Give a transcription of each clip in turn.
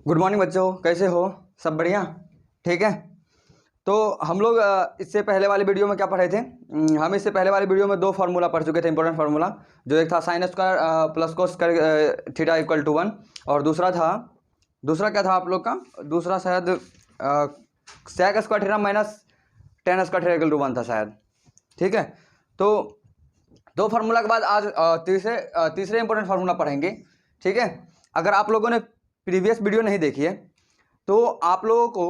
Good morning बच्चों, कैसे हो? सब बढ़िया? ठीक है। तो हम लोग इससे पहले वाली वीडियो में क्या पढ़े थे? हम इससे पहले वाली वीडियो में दो फार्मूला पढ़ चुके थे, इंपॉर्टेंट फार्मूला। जो एक था sine square plus cos theta equal to 1, और दूसरा क्या था आप लोग का? दूसरा शायद sec square theta minus tan square theta equal to 1 था शायद। ठीक है। तो दो फार्मूला के बाद आज तीसरे इंपॉर्टेंट फार्मूला पढ़ेंगे। ठीक है। अगर आप लोगों ने प्रीवियस वीडियो नहीं देखी है तो आप लोगों को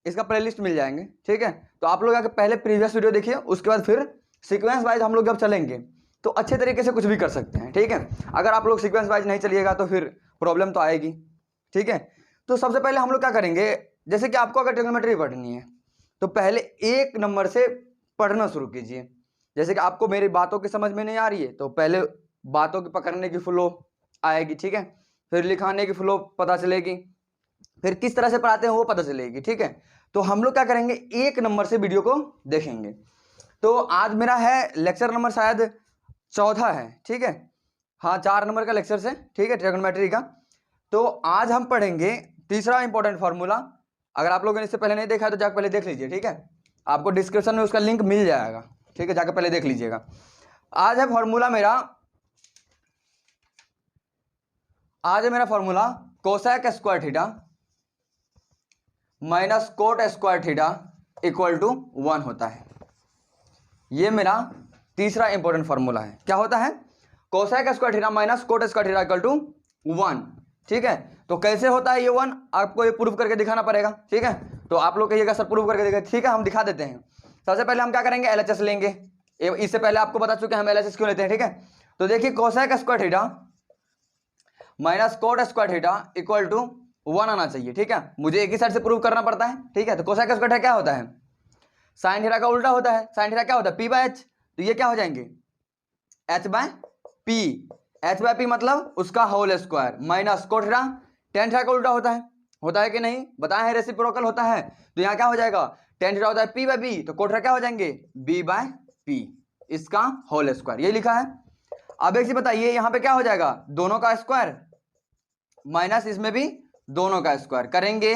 इसका प्लेलिस्ट मिल जाएंगे। ठीक है। तो आप लोग आके पहले प्रीवियस वीडियो देखिए, उसके बाद फिर सीक्वेंस वाइज हम लोग जब चलेंगे तो अच्छे तरीके से कुछ भी कर सकते हैं। ठीक है। अगर आप लोग सीक्वेंस वाइज नहीं चलिएगा तो फिर प्रॉब्लम तो आएगी। ठीक है। तो सबसे पहले हम लोग क्या करेंगे, जैसे कि आपको अगर ट्रिग्नोमेट्री पढ़नी है तो पहले 1 नंबर से पढ़ना शुरू कीजिए। जैसे कि आपको मेरी बातों की समझ में नहीं आ रही है तो पहले बातों की पकड़ने की फ्लो आएगी। ठीक है। फिर लिखाने की फ्लो पता चलेगी, फिर किस तरह से पढ़ाते हैं वो पता चलेगी। ठीक है। तो हम लोग क्या करेंगे, 1 नंबर से वीडियो को देखेंगे। तो आज मेरा है लेक्चर नंबर शायद 14 है। ठीक है। हाँ, 4 नंबर का लेक्चर से। ठीक है, ट्रिग्नोमेट्री का। तो आज हम पढ़ेंगे तीसरा इंपॉर्टेंट फार्मूला। अगर आप लोगों ने इससे पहले नहीं देखा है तो जाकर पहले देख लीजिए। ठीक है। आपको डिस्क्रिप्शन में उसका लिंक मिल जाएगा। ठीक है, जाकर पहले देख लीजिएगा। आज है मेरा formula cosec square theta minus cot square theta equal to 1 होता है। ये मेरा तीसरा इंपॉर्टेंट फार्मूला है। क्या होता है? Cosec square theta minus cot square theta equal to 1। ठीक है। तो कैसे होता है ये 1? आपको ये प्रूव करके दिखाना पड़ेगा। ठीक है। तो आप लोग कहिएगा सर प्रूव करके दिखाइए। ठीक है, हम दिखा देते हैं। सबसे पहले हम क्या करेंगे, एलएचएस लेंगे। इससे पहले आपको बता चुके हैं हम एलएचएस क्यों लेते हैं। ठीक है। तो देखिए cosec square theta minus cot square theta equal to 1 आना चाहिए। ठीक है। मुझे एक ही साइड से प्रूव करना पड़ता है। ठीक है। तो कोसेक स्क्वायर थीटा क्या होता है? साइन थीटा का उल्टा होता है। साइन थीटा क्या होता है? P by H. तो ये क्या हो जाएंगे, H by P. H by P मतलब उसका whole square minus cot theta tan theta का उल्टा होता है कि नहीं? बताए हैं रेसिप्रोकल होता है। तो यहाँ क्या हो जाएगा, टेन थीटा होता है पी बाय बी, तो कोट थीटा क्या हो जाएंगे, बी बाय पी, इसका होल स्क्वायर। ये लिखा है। अब एक चीज बताइए, यहाँ पे क्या हो जाएगा, दोनों का स्क्वायर माइनस इसमें भी दोनों का स्क्वायर करेंगे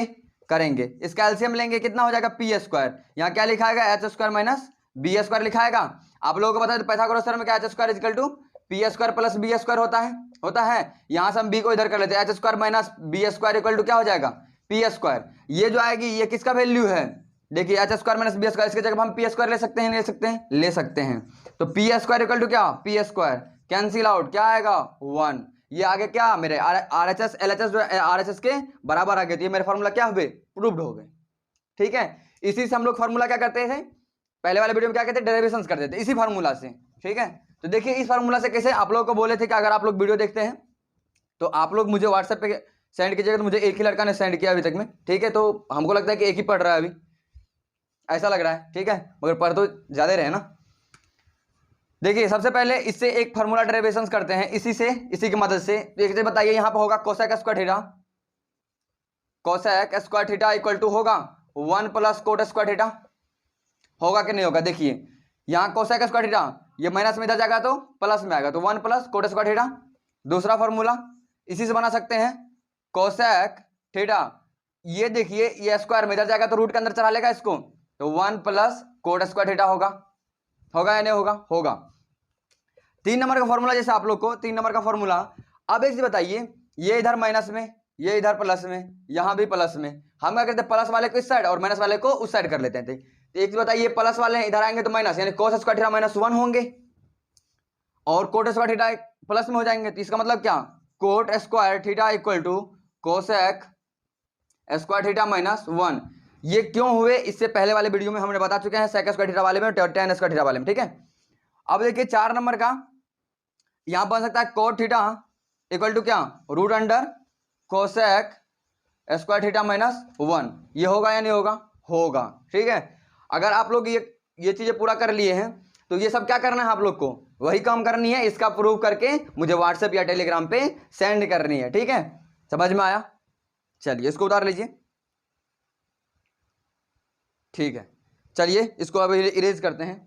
इसका एलसीएम लेंगे, कितना हो जाएगा, पी स्क्वायर। यहाँ क्या लिखाएगा, H square minus B square लिखाएगा। आप लोगों को पता है पाइथागोरस थ्योरम में क्या H square equal to P square plus B square होता है। यहां से हम बी को इधर कर लेते हैं, H square minus B square equal to क्या हो जाएगा, पी स्क्वायर। ये जो आएगी ये किसका वैल्यू है, देखिए H square minus B square, इसकी जगह हम पी स्क्वायर ले सकते हैं, ले सकते हैं। तो पी स्क्वायर इक्वल टू क्या, पी स्क्वायर, कैंसिल आउट, क्या आएगा 1। ये आगे क्या मेरे R H S L H S जो आर एच एस के बराबर आ गए। तो ये मेरे फार्मूला क्या हुए, प्रूव्ड हो गए। ठीक है। इसी से हम लोग फार्मूला क्या करते थे, पहले वाले वीडियो में क्या कहते हैं, डेरिवेशंस करते थे इसी फार्मूला से। ठीक है। तो देखिए इस फार्मूला से कैसे, आप लोगों को बोले थे कि अगर आप लोग वीडियो देखते हैं तो आप लोग मुझे व्हाट्सएप पे सेंड कीजिएगा। तो मुझे एक ही लड़का ने सेंड किया अभी तक में। ठीक है। तो हमको लगता है कि एक ही पढ़ रहा है अभी, ऐसा लग रहा है। ठीक है, मगर पढ़ तो ज्यादा रहे ना। देखिए सबसे पहले इससे एक फार्मूला डेरिवेशंस करते हैं, इसी की मदद से। एक चीज बताइए, यहां पर होगा cosec square theta equal to होगा 1 प्लस कोट स्क्वायर थीटा, होगा कि नहीं होगा। देखिए यहां कोसेक स्क्वायर थीटा, ये माइनस में इधर जाएगा तो प्लस में आएगा, तो 1 प्लस कोट स्क्वायर थीटा। दूसरा फार्मूला इसी से बना सकते हैं, कोसेक थीटा, ये देखिए ये स्क्वायर में इधर जाएगा तो रूट के अंदर चला लेगा इसको, तो 1 प्लस कोट स्क्वायर थीटा होगा या नहीं होगा। 3 नंबर का फॉर्मूला, जैसे आप लोग को 3 नंबर का फॉर्मूला। अब एक चीज बताइए, ये इधर माइनस में, ये इधर प्लस में, यहां भी प्लस में, हम क्या करते हैं, प्लस वाले को इस साइड और माइनस वाले को उस साइड कर लेते हैं। तो एक चीज बताइए, प्लस वाले इधर आएंगे तो माइनस, यानी कोस स्क्वायर थीटा माइनस 1 होंगे, और कोट स्क्वायर थीटा प्लस में हो जाएंगे। तो इसका मतलब क्या, cot square theta equal to cosec square theta minus 1। ये क्यों हुए, इससे पहले वाले वीडियो में हमने बता चुके हैं, सेक स्क्वायर थीटा वाले में, टेन स्क्वायर थीटा वाले में। ठीक है। अब देखिए 4 नंबर का, यहां बन सकता है कोट थीटा इक्वल टू क्या, root under cosec square theta minus 1। ये होगा या नहीं होगा। ठीक है। अगर आप लोग ये चीजें पूरा कर लिए हैं तो ये सब क्या करना है, आप लोग को वही काम करनी है, इसका प्रूव करके मुझे व्हाट्सएप या टेलीग्राम पे सेंड करनी है। ठीक है, समझ में आया? चलिए इसको उतार लीजिए। ठीक है, चलिए इसको अब इरेज करते हैं,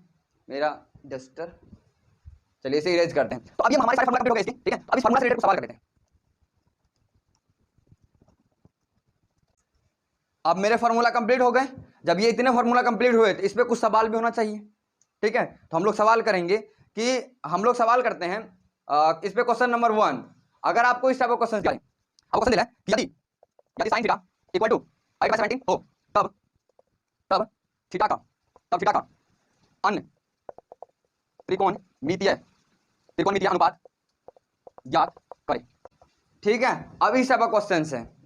मेरा डस्टर। चलिए इसे इरेज करते हैं। तो अब ये हमारे सारे फार्मूला कंप्लीट हो गए इसके। ठीक है। अब इस फार्मूला से रिलेटेड सवाल कर लेते हैं। अब मेरे फार्मूला कंप्लीट हो गए। जब ये इतने फार्मूला कंप्लीट हुए तो इस पर कुछ सवाल भी होना चाहिए, ठीक है। तो हम लोग सवाल करेंगे कि हम लोग सवाल करते हैं इस पे क्वेश्चन नंबर 1। अगर आपको इस टाइप का क्वेश्चन दिया है यदि sin थीटा इक्वल टू 8/17 हो तब तब थीटा का अन्य त्रिकोणमितीय अनुपात ज्ञात करें, ठीक है। अब इस टाइप का क्वेश्चन है,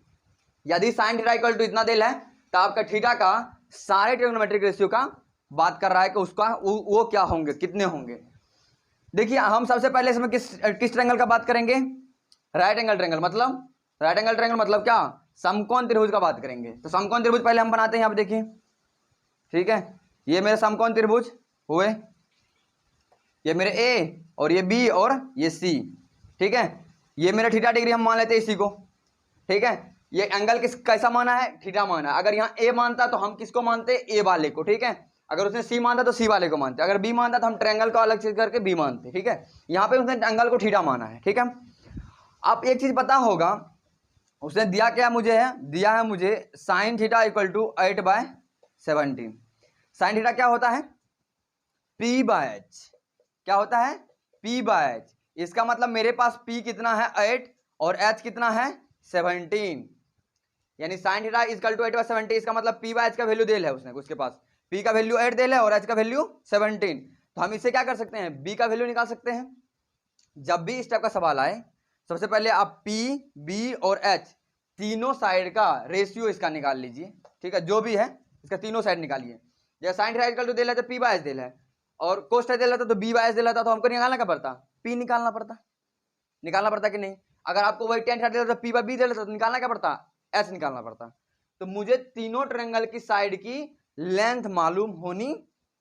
यदि sin थीटा इक्वल टू इतना दिल है तो आपका थीटा का सारे ट्रिग्नोमेट्रिक रेशियो का बात कर रहा है कि उसका वो क्या होंगे, कितने होंगे। देखिए हम सबसे पहले इसमें किस ट्रायंगल का बात करेंगे, राइट एंगल ट्रायंगल। मतलब राइट एंगल ट्रायंगल मतलब क्या, समकोण त्रिभुज का बात करेंगे। तो समकोण त्रिभुज पहले हम बनाते हैं, आप देखिए, ठीक है। ये मेरे समकोण त्रिभुज हुए, ये मेरे ए और ये बी और ये सी, ठीक है। ये मेरा थीटा डिग्री हम मान लेते हैं इसी को, ठीक है। ये एंगल कैसा माना है, थीटा माना है। अगर यहाँ ए मानता तो हम किसको मानते, ए वाले को, ठीक है। अगर उसने सी मानता तो सी वाले को मानते, अगर बी मानता तो हम ट्रायंगल को अलग चीज करके बी मानते, ठीक है। यहाँ पे उसने एंगल को थीटा माना है, ठीक है। आप एक चीज पता होगा, उसने दिया क्या मुझे है, दिया है मुझे sine theta equal to 8/17। Sine theta क्या होता है, p/h। क्या होता है, p/h। इसका मतलब मेरे पास p कितना है 8 और h कितना है 17, यानी साइन थीटा इक्वल टू 8/17। इसका मतलब p/h का वैल्यू दे है उसने, उसके पास p का वैल्यू 8 दे है और h का वैल्यू 17। तो हम इससे क्या कर सकते हैं, b का वैल्यू निकाल सकते हैं। जब भी इस टाइप का सवाल आए सबसे पहले आप p, b और h तीनों साइड का रेशियो इसका निकाल लीजिए, ठीक है। जो भी है इसका तीनों साइड निकालिए। जैसे साइन थीटा इक्वल टू दे लेते p/h दे है और कोस थीटा दे लेता तो b/h दे लेता, तो हमको निकालना क्या पड़ता, p निकालना पड़ता कि नहीं। अगर आपको वही tan थीटा दे लेता तो p/b दे लेता तो निकालना क्या पड़ता, h निकालना पड़ता। तो मुझे तीनों ट्रायंगल की साइड की लेंथ मालूम होनी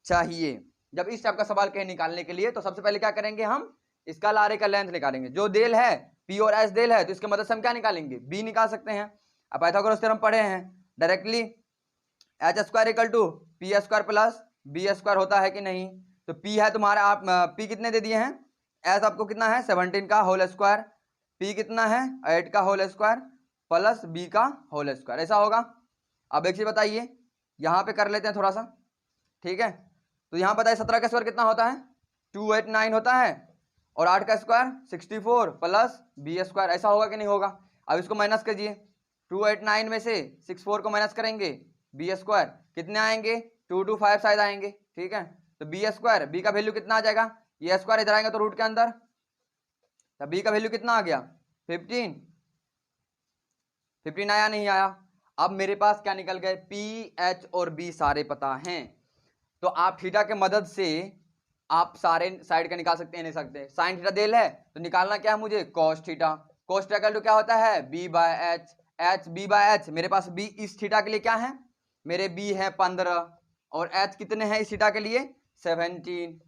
चाहिए। जब इस टाइप का सवाल कहीं निकालने के लिए तो सबसे पहले क्या करेंगे, हम इसका लारे का लेंथ निकालेंगे। जो देल है p और h देल है तो इसके मदद से हम क्या निकालेंगे, b निकाल सकते हैं। अब पाइथागोरस थ्योरम पढ़े हैं directly, h square equal to P square plus B square होता है कि नहीं। तो p है तुम्हारा, आप p कितने दे दिए हैं, h आपको कितना है 17 का होल स्क्वायर, p कितना है 8 का होल स्क्वायर प्लस b का होल स्क्वायर, ऐसा होगा। अब एक चीज बताइए, यहाँ पे कर लेते हैं थोड़ा सा, ठीक है। तो यहाँ बताइए 17 का स्क्वायर कितना होता है 289 होता है और 8 का स्क्वायर 64 प्लस बी स्क्वायर, ऐसा होगा कि नहीं होगा। अब इसको माइनस कीजिए, 289 में से 64 को माइनस करेंगे, बी स्क्वायर कितने आएंगे 225 शायद आएंगे, ठीक है। तो बी स्क्वायर, बी का वैल्यू कितना आ जाएगा, ये स्क्वायर इधर आएंगे तो रूट के अंदर, तो बी का वैल्यू कितना आ गया 15 आया, नहीं आया। अब मेरे पास क्या निकल गए, पी, एच और बी सारे पता हैं। तो आप थीटा के मदद से आप सारे साइड का निकाल सकते हैं, नहीं सकते। साइन थीटा देल है तो निकालना क्या है मुझे, कॉस थीटा। कॉस थीटा का क्या होता है b/h, h b/h। मेरे पास b इस थीटा के लिए क्या है, मेरे b है 15 और h कितने हैं इस थीटा के लिए 17।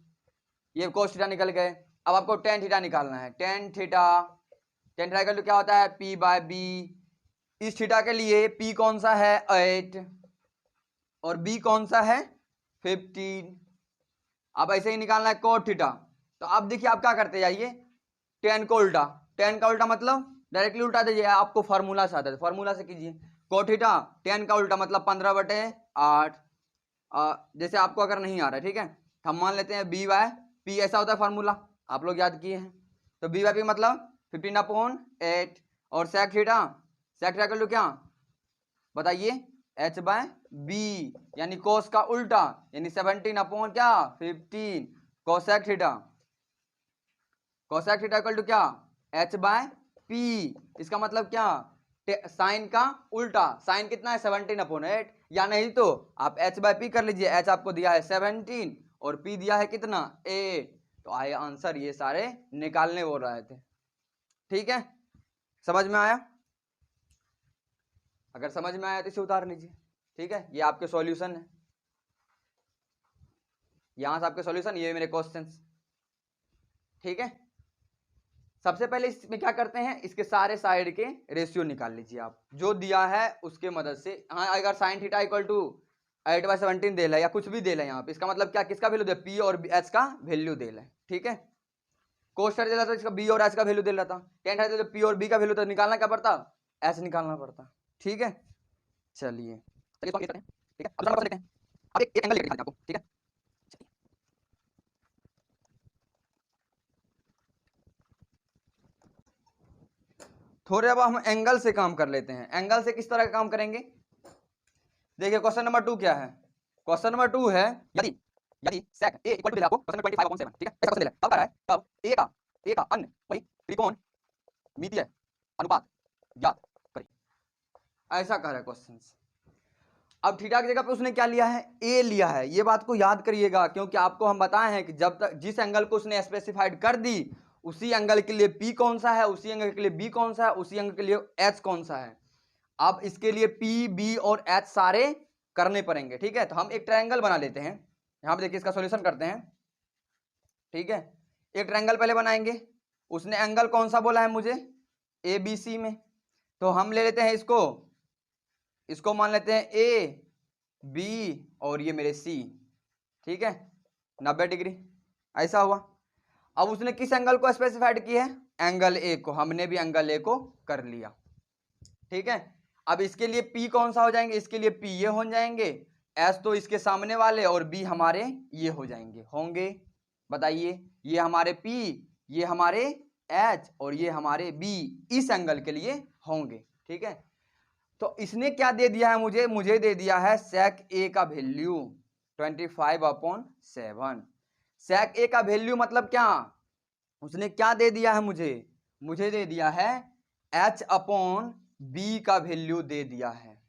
ये कॉस थीटा निकल गए। अब आपको टेन थीटा निकालना है, टेन थीटा का क्या होता है p/b। इस थीटा के लिए p कौन सा है 8 और b कौन सा है 15। अब ऐसे ही निकालना है कोट थीटा। तो अब देखिए आप क्या करते जाइए, टेन को उल्टा, टेन का उल्टा मतलब डायरेक्टली उल्टा दीजिए, आपको फार्मूला से आता है फार्मूला से कीजिए। कोट थीटा टेन का उल्टा मतलब 15/8। जैसे आपको अगर नहीं आ रहा है, ठीक है, हम मान लेते हैं b/p, ऐसा होता है फार्मूला, आप लोग याद किए हैं। तो b/p मतलब 15/8 और सेक थीटा कर लो क्या बताइए h/b, यानी कोस का उल्टा, यानी 17 क्या 15 कोसेक थीटा इक्वल टू क्या h/p। इसका मतलब क्या, साइन का उल्टा, साइन कितना है 17/8, या नहीं तो आप h/p कर लीजिए। h आपको दिया है 17 और p दिया है कितना 8। तो आए आंसर, ये सारे निकालने बोल रहे थे, ठीक है। समझ में आया, अगर समझ में आया तो इसे उतार लीजिए, ठीक है। ये आपके सॉल्यूशन है, यहां से आपके सॉल्यूशन, ये मेरे क्वेश्चंस, ठीक है। सबसे पहले इसमें क्या करते हैं, इसके सारे साइड के रेशियो निकाल लीजिए आप, जो दिया है उसके मदद से। हाँ, अगर साइन थीटा इक्वल टू 8/17 दे या कुछ भी दे यहाँ पे, इसका मतलब क्या, किसका वैल्यू दे, पी और एच का वैल्यू दे, ठीक है। कोस थीटा दे तो इसका बी और एच का वैल्यू दे लेता, टेन थीटा पी और बी का वैल्यू तो निकालना क्या पड़ता, एच निकालना पड़ता, ठीक है। चलिए चलिए इसको हम करते हैं, ठीक है। अब दूसरा क्वेश्चन देखते हैं। अब एक एंगल लेके दिखाते हैं आपको, ठीक है। थोड़े अब हम एंगल से काम कर लेते हैं। एंगल से किस तरह का काम करेंगे, देखिए क्वेश्चन नंबर 2 क्या है। क्वेश्चन नंबर 2 है यदि यदि sec a इक्वल टू आपको क्वेश्चन 25/7, ठीक है, ऐसा क्वेश्चन दे रहा है। तब कह रहा है तब a का अन्य वही त्रिकोण मितीय अनुपात ज्ञात करें, ऐसा कह रहा है क्वेश्चन। अब थीटा की जगह पे उसने क्या लिया है, a लिया है। ये बात को याद करिएगा, क्योंकि आपको हम बताए हैं कि जब तक जिस एंगल को उसने स्पेसिफाइड कर दी, उसी एंगल के लिए p कौन सा है, उसी एंगल के लिए b कौन सा है, उसी एंगल के लिए h कौन सा है। अब इसके लिए p b और h सारे करने पड़ेंगे, ठीक है। तो हम एक ट्रायंगल बना लेते हैं। यहाँ पे देखिए इसका सॉल्यूशन करते हैं, ठीक है। एक ट्रायंगल पहले बनाएंगे। उसने एंगल कौन सा बोला है मुझे, ए बी सी में। तो हम ले लेते हैं इसको मान लेते हैं ए बी और ये मेरे सी, ठीक है, 90 डिग्री ऐसा हुआ। अब उसने किस एंगल को स्पेसिफाइड की है, एंगल ए को। हमने भी एंगल ए को कर लिया, ठीक है। अब इसके लिए P कौन सा हो जाएंगे, इसके लिए P ये हो जाएंगे, S तो इसके सामने वाले और B हमारे ये हो जाएंगे, होंगे। बताइए, ये हमारे P, ये हमारे H और ये हमारे B इस एंगल के लिए होंगे, ठीक है। तो इसने क्या दे दिया है मुझे दे दिया है sec A का वैल्यू 25/7। sec A का वैल्यू मतलब क्या, उसने क्या दे दिया है मुझे दे दिया है H/B का वैल्यू दे दिया है।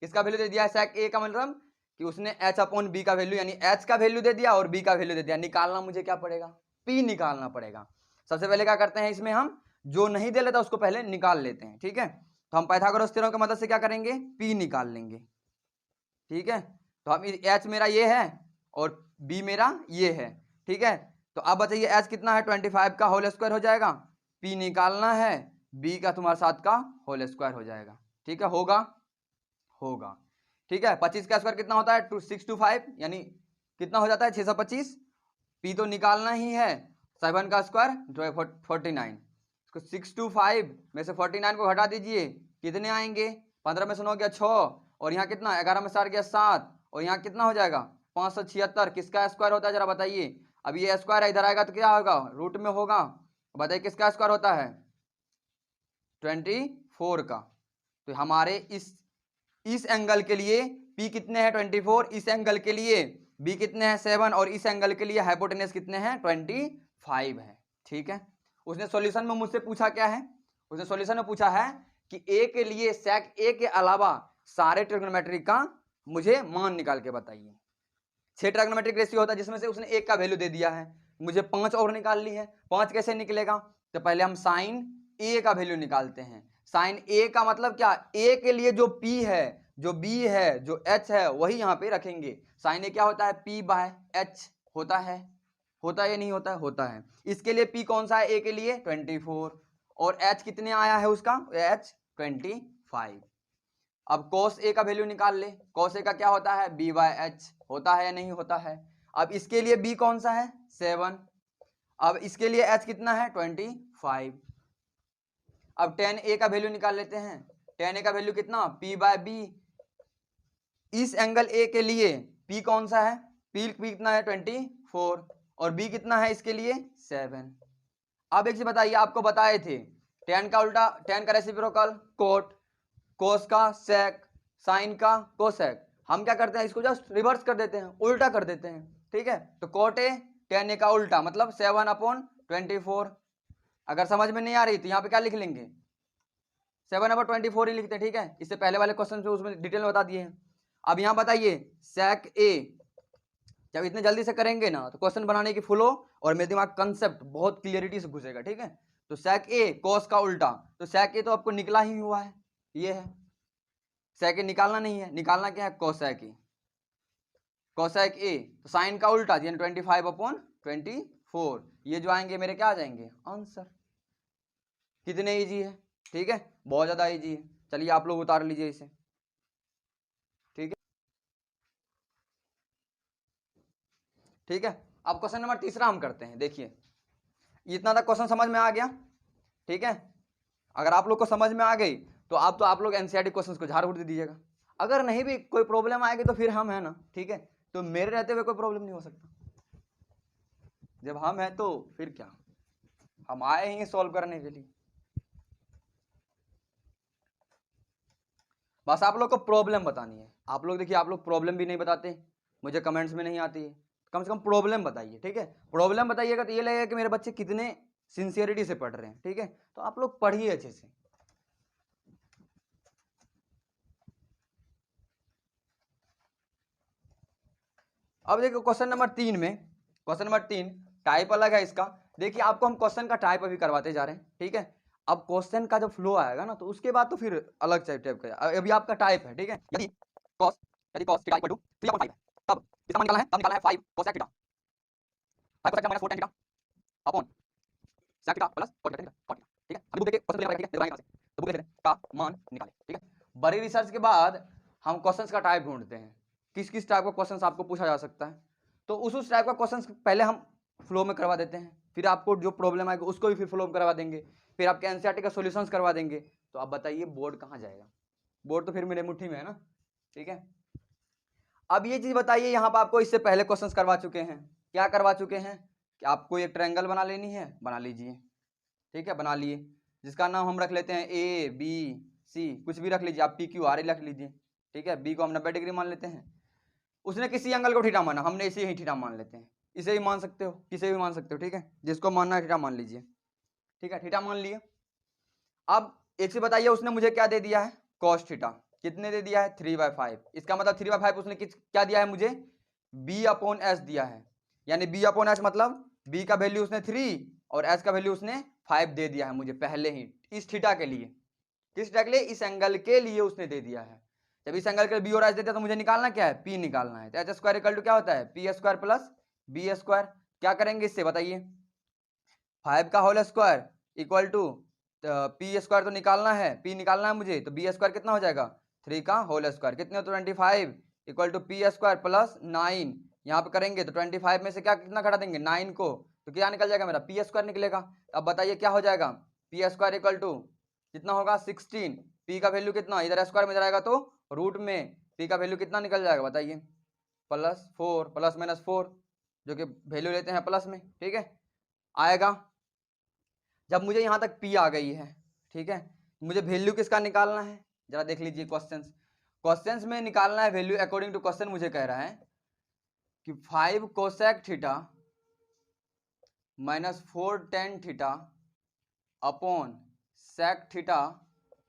किसका वैल्यू दे दिया है, sec A का मतलब कि उसने H/B का वैल्यू यानी H का वैल्यू दे दिया और B का वैल्यू दे दिया। निकालना मुझे क्या पड़ेगा, P निकालना पड़ेगा। सबसे पहले क्या करते हैं, इसमें हम जो नहीं दे लेता उसको पहले निकाल लेते हैं, ठीक है। तो हम पाइथागोरस थ्योरम की मदद से क्या करेंगे, P निकाल लेंगे, ठीक है। तो हम H मेरा ये है और B मेरा ये है, ठीक है। तो अब बताइए H कितना है, 25 का होल स्क्वायर हो जाएगा। P निकालना है, B का तुम्हारे साथ का होल स्क्वायर हो जाएगा, ठीक है। होगा, ठीक है। 25 का स्क्वायर कितना होता है, 625 यानी कितना हो जाता है, 625। P तो निकालना ही है, 7 का स्क्वायर जो है 49। इसको 625 में से 49 को हटा दीजिए, कितने आएंगे, 15 में से 9 गया 6 और यहाँ कितना 11 में से 8 गया 7 और यहाँ कितना हो जाएगा 576। किसका स्क्वायर होता है जरा बताइए। अब ये स्क्वायर इधर आएगा तो क्या होगा, रूट में होगा। बताइए किसका स्क्वायर होता है, 24 का। तो हमारे इस एंगल के लिए P कितने हैं 24, इस एंगल के लिए B कितने हैं 7 और इस एंगल के लिए हाइपोटेनस कितने हैं 25 है, ठीक है। उसने सॉल्यूशन में मुझसे पूछा क्या है, उसने सॉल्यूशन में पूछा है कि A के लिए sec A के अलावा सारे ट्रिग्नोमेट्रिक का मुझे मान निकाल के बताइए। 6 ट्रिग्नोमेट्रिक रेशियो होता है जिसमें से उसने 1 का वैल्यू दे दिया है, मुझे 5 और निकाल ली है। 5 कैसे निकलेगा, तो पहले हम साइन A का वैल्यू निकालते हैं। साइन A का मतलब क्या, A के लिए जो P है, जो B है, जो H है वही यहाँ पे रखेंगे। साइन A क्या होता है, P/H होता है या नहीं होता है, होता है। इसके लिए P कौन सा है, A के लिए 24 और H कितने आया है उसका, H 25। अब cos A का वैल्यू निकाल ले, cos A का क्या होता है, B/H होता है या नहीं होता है। अब इसके लिए B कौन सा है 7, अब इसके लिए H कितना है 25। अब tan A का वैल्यू निकाल लेते हैं, tan A का वैल्यू कितना, P/B। इस एंगल A के लिए P कौन सा है, P कितना है 24 और B कितना है इसके लिए 7। अब एक चीज बताइए, आपको बताए थे tan का उल्टा, tan का रेसिप्रोकल कोट, cos का sec, sin का cosec। हम क्या करते हैं, इसको जस्ट रिवर्स कर देते हैं, उल्टा कर देते हैं, ठीक है। तो cot A tan A का उल्टा मतलब 7/24। अगर समझ में नहीं आ रही तो यहाँ पे क्या लिख लेंगे, 7/24 ही लिखते हैं, ठीक है। इससे पहले वाले क्वेश्चन से उसमें डिटेल में बता दिए हैं। अब यहाँ बताइए sec A, जब इतने जल्दी से करेंगे ना तो क्वेश्चन बनाने की फ्लो और मेरे दिमाग कंसेप्ट बहुत क्लियरिटी से घुसेगा, ठीक है। तो sec A cos का उल्टा, तो sec A तो आपको निकला ही हुआ है, ये है। sec A निकालना नहीं है, निकालना क्या है cosec A। cosec A तो साइन का उल्टा यानी 25/24, ये जो आएंगे मेरे क्या आ जाएंगे आंसर। कितने इजी है, ठीक है, बहुत ज्यादा इजी है। चलिए आप लोग उतार लीजिए इसे, ठीक है, ठीक है। अब क्वेश्चन नंबर तीसरा हम करते हैं। देखिए इतना तक क्वेश्चन समझ में आ गया, ठीक है। अगर आप लोग को समझ में आ गई तो आप लोग एनसीईआरटी क्वेश्चंस को झाड़ उड़ दे दीजिएगा। अगर नहीं भी कोई प्रॉब्लम आएगी तो फिर हम है ना, ठीक है, तो मेरे रहते हुए कोई प्रॉब्लम नहीं हो सकता। जब हम हैं तो फिर क्या, हम आए ही सॉल्व करने के लिए। बस आप लोग को प्रॉब्लम बतानी है। आप लोग देखिए, आप लोग प्रॉब्लम भी नहीं बताते, मुझे कमेंट्स में नहीं आती है, कम से कम प्रॉब्लम बताइए, ठीक है। प्रॉब्लम बताइएगा तो ये लगेगा कि मेरे बच्चे कितने सिंसियरिटी से पढ़ रहे हैं, ठीक है। तो आप लोग पढ़िए अच्छे से। अब देखो क्वेश्चन नंबर 3 में, क्वेश्चन नंबर 3 टाइप अलग है इसका। देखिए आपको हम क्वेश्चन का टाइप अभी करवाते जा रहे हैं, ठीक है। अब क्वेश्चन का जब फ्लो आएगा ना, तो उसके बाद तो फिर अलग टाइप का, अभी आपका टाइप है, ठीक है। यदि cos थीटा इक्वल टू 3/5 है, तब इसका मान निकालना है 5 cos theta, 5 cos theta minus 4 tan theta upon sec theta plus cot theta, ठीक है। अभी बुक देखिए क्वेश्चन लेकर, ठीक है, तो बुक देख लेते हैं का मान निकालें, ठीक है। बड़ी रिसर्च के बाद हम क्वेश्चंस का टाइप ढूंढते हैं, किस किस टाइप का क्वेश्चंस आपको पूछा जा सकता है, तो उस टाइप का क्वेश्चंस पहले हम फ्लो में करवा देते हैं, फिर आपको जो प्रॉब्लम आएगी उसको भी फिर फ्लो में करवा देंगे, फिर आपके एनसीईआरटी का सॉल्यूशंस करवा देंगे। तो आप बताइए बोर्ड कहाँ जाएगा? बोर्ड तो फिर मेरे मुट्ठी में है ना, ठीक है। अब ये चीज बताइए, यहाँ पर आपको इससे पहले क्वेश्चंस करवा चुके हैं, क्या करवा चुके हैं कि आपको एक ट्रायंगल बना लेनी है, बना लीजिए, ठीक है, बना लिए, जिसका नाम हम रख लेते हैं ए बी सी, कुछ भी रख लीजिए, आप पी क्यू आर ही रख लीजिए, ठीक है। बी को हम 90 डिग्री मान लेते हैं, उसने किसी एंगल को थीटा माना, हमने इसे ही थीटा मान लेते हैं, इसे भी मान सकते हो, किसे भी मान सकते हो, ठीक है, जिसको मानना है थीटा मान लीजिए, ठीक है, थीटा मान लिए। अब एक से बताइए, उसने मुझे क्या दे दिया है, cos थीटा, कितने दे दिया है 3/5, इसका मतलब 3/5 उसने क्या दिया है मुझे, b अपॉन एस दिया है, यानी b अपॉन एस मतलब b का वैल्यू उसने 3 और s का वैल्यू उसने 5 दे दिया है मुझे पहले ही, इस थीटा के लिए, किस थीटा के लिए, इस एंगल के लिए उसने दे दिया है। जब इस एंगल के b और s देते हैं तो मुझे निकालना क्या है, p निकालना है, तो एच स्क्वायर इक्वल टू क्या होता है, P square plus B square. क्या करेंगे इससे बताइए, 5 का whole square equal to P square तो निकालना है, पी निकालना है मुझे, तो बी स्क्वायर कितना हो जाएगा, 3 का होल स्क्वायर, कितने हो तो 25 equal to P square plus 9, यहाँ पे करेंगे तो 25 में से क्या कितना घटा देंगे 9 को, तो क्या निकल जाएगा मेरा पी स्क्वायर निकलेगा। अब बताइए क्या हो जाएगा, पी स्क्वायर इक्वल टू कितना होगा 16, पी का वैल्यू कितना, इधर स्क्वायर में इधर आएगा तो रूट में, पी का वैल्यू कितना निकल जाएगा बताइए, +4 प्लस माइनस 4, जो कि वैल्यू लेते हैं प्लस में, ठीक है, आएगा। जब मुझे यहाँ तक पी आ गई है, ठीक है, मुझे वैल्यू किसका निकालना है, जरा देख लीजिए क्वेश्चंस में निकालना है वैल्यू अकॉर्डिंग टू क्वेश्चन। मुझे कह रहा है कि 5 cosec theta minus 4 tan theta upon sec theta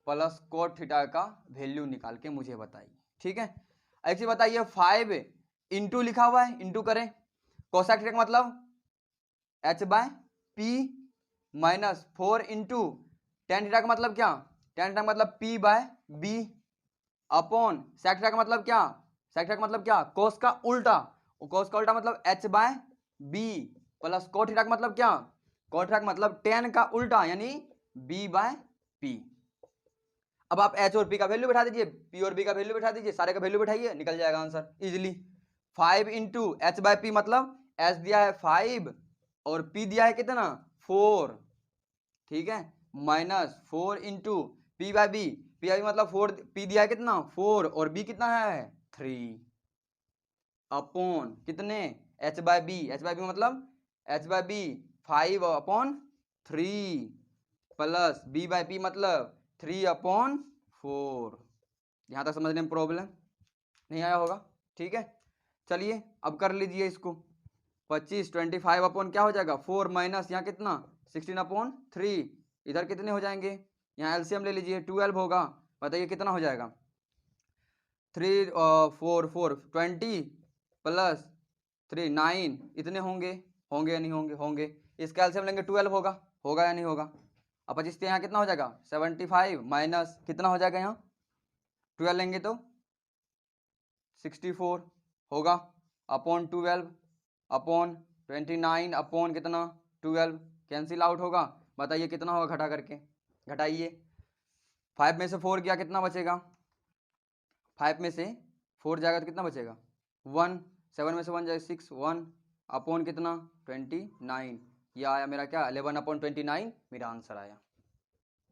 plus cot theta का वैल्यू निकाल के मुझे बताइए, ठीक है। ऐसे बताइए 5 इंटू लिखा हुआ है, इंटू करें, कोसेक थीटा का मतलब h by P minus 4 into tan theta का मतलब क्या, टेन थीटा का मतलब p by B upon sec theta का मतलब क्या, सेक थीटा का मतलब क्या, कोस का उल्टा, कोस का उल्टा मतलब h by B plus cot theta का मतलब क्या, कोट थीटा का मतलब टेन का उल्टा यानी b बाय पी। अब आप h और p का वैल्यू बैठा दीजिए, p और b का वैल्यू बैठा दीजिए, सारे का वैल्यू बैठाइए, निकल जाएगा answer easily. 5 into H by P मतलब h दिया है 5 और p दिया है कितना 4, ठीक है, minus 4 into P by B, P by मतलब 4, पी दिया है कितना 4 और बी कितना है 3 अपॉन कितने h by B, H by B मतलब h by B 5 upon 3 plus b by P मतलब 3 अपॉन 4। यहाँ तक समझने में प्रॉब्लम नहीं आया होगा, ठीक है। चलिए अब कर लीजिए इसको, 25 25 अपॉन क्या हो जाएगा 4 माइनस यहाँ कितना 16 अपॉन 3, इधर कितने हो जाएंगे, यहाँ एलसीएम ले लीजिए 12 होगा, बताइए कितना हो जाएगा 3 4 4 20 प्लस 3 9, इतने होंगे, होंगे या नहीं होंगे, होंगे, इसका एलसीएम लेंगे 12 होगा, होगा या नहीं होगा। अब 25 से यहाँ कितना हो जाएगा 75 माइनस कितना हो जाएगा यहाँ 12 लेंगे तो 64 होगा अपॉन 12 अपॉन 29 अपॉन कितना 12, कैंसिल आउट होगा, बताइए कितना होगा, घटा करके घटाइए, 5 में से 4 गया कितना बचेगा, 5 में से 4 जाएगा तो कितना बचेगा 1, 7 में से 1 जाएगा 6, 1 अपॉन कितना 29, ये आया मेरा क्या 11 अपॉन 29 मेरा आंसर आया।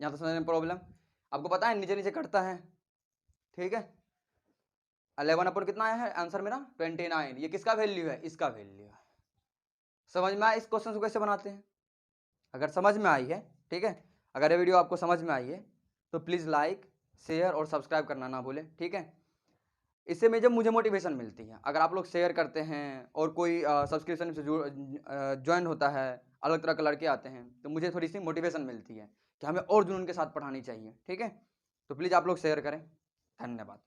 यहाँ तो समझने में प्रॉब्लम, आपको पता है नीचे नीचे कटता है, ठीक है। 11 अपन कितना आया है आंसर मेरा 29। ये किसका वैल्यू है, इसका वैल्यू है। समझ में आया इस क्वेश्चन को कैसे बनाते हैं? अगर समझ में आई है, ठीक है, अगर ये वीडियो आपको समझ में आई है तो प्लीज़ लाइक शेयर और सब्सक्राइब करना ना भूलें, ठीक है। इससे मुझे मोटिवेशन मिलती है। अगर आप लोग शेयर करते हैं और कोई सब्सक्रिप्शन से ज्वाइन होता है, अलग तरह के लड़के आते हैं, तो मुझे थोड़ी सी मोटिवेशन मिलती है कि हमें और जुनून के साथ पढ़ानी चाहिए, ठीक है। तो प्लीज़ आप लोग शेयर करें। धन्यवाद।